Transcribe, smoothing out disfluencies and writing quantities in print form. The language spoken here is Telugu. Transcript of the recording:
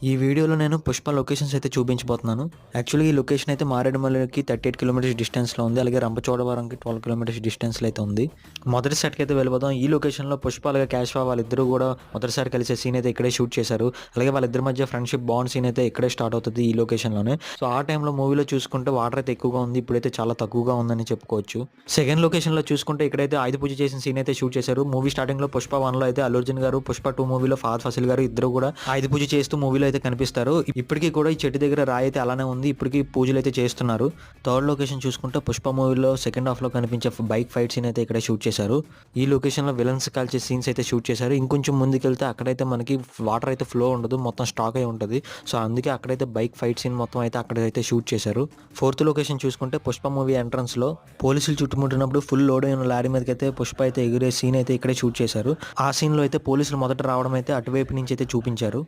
ఈ వీడియోలో నేను పుష్ప లొకేషన్స్ అయితే చూపించబోతున్నాను. యాక్చువల్‌గా ఈ లొకేషన్ అయితే మారేడుమల్లికి 38 కిలోమీటర్స్ డిస్టెన్స్‌లో ఉంది. అలాగే రంపచోడవరంకి 12 కిలోమీటర్స్ డిస్టెన్స్‌లో అయితే ఉంది. మొదటి సెట్‌కి అయితే వెళ్ళిపోదాం. ఈ లొకేషన్‌లో పుష్ప అలాగే క్యాష్వా వాళ్ళిద్దరూ కూడా మొదటిసారి కలిసే సీన్ అయితే ఇక్కడే షూట్ చేశారు. అలాగే వాళ్ళిద్దరి మధ్య ఫ్రెండ్‌షిప్ బాండ్ సీన్ అయితే ఇక్కడే స్టార్ట్ అవుతది ఈ లొకేషన్‌లోనే. సో ఆ టైంలో మూవీలో చూసుకుంటే వాటర్ అయితే ఎక్కువగా ఉంది. ఇప్పుడైతే చాలా తక్కువగా ఉందని చెప్పుకోవచ్చు. సెకండ్ లొకేషన్‌లో చూసుకుంటే ఇక్కడైతే ఆయుధ పూజ చేసిన సీన్ అయితే షూట్ చేశారు. మూవీ స్టార్టింగ్‌లో పుష్ప 1లో అయితే అల్లు అర్జున్ గారు, పుష్ప 2 మూవీలో ఫహద్ ఫాసిల్ గారు ఇద్దరు కూడా ఆయుధ పూజ చేస్తూ మూవీలో అయితే కనిపిస్తారు. ఇప్పటికీ కూడా ఈ చెట్టు దగ్గర రాయి అయితే అలానే ఉంది. ఇప్పటికీ పూజలు అయితే చేస్తున్నారు. థర్డ్ లొకేషన్ చూసుకుంటే పుష్ప మూవీలో సెకండ్ హాఫ్‌లో కనిపించే బైక్ ఫైట్ సీన్ అయితే ఇక్కడ షూట్ చేశారు. ఈ లొకేషన్‌లో విలన్స్ కాల్చే సీన్స్ అయితే షూట్ చేశారు. ఇంకొంచెం ముందుకెళ్తే అక్కడైతే మనకి వాటర్ అయితే ఫ్లో ఉండదు. మొత్తం స్టాక్ అయి ఉంటది. సో అందుకే అక్కడైతే బైక్ ఫైట్ సీన్ మొత్తం అయితే అక్కడైతే షూట్ చేశారు. ఫోర్త్ లొకేషన్ చూసుకుంటే పుష్ప మూవీ ఎంట్రన్స్‌లో పోలీసులు చుట్టుముట్టినప్పుడు ఫుల్ లోడ్ అయిన లారీ మీదకైతే పుష్ప అయితే ఎగిరే సీన్ అయితే ఇక్కడే షూట్ చేశారు. ఆ సీన్‌లో అయితే పోలీసులు మొదట రావడం అయితే అటువైపు నుంచి అయితే చూపించారు.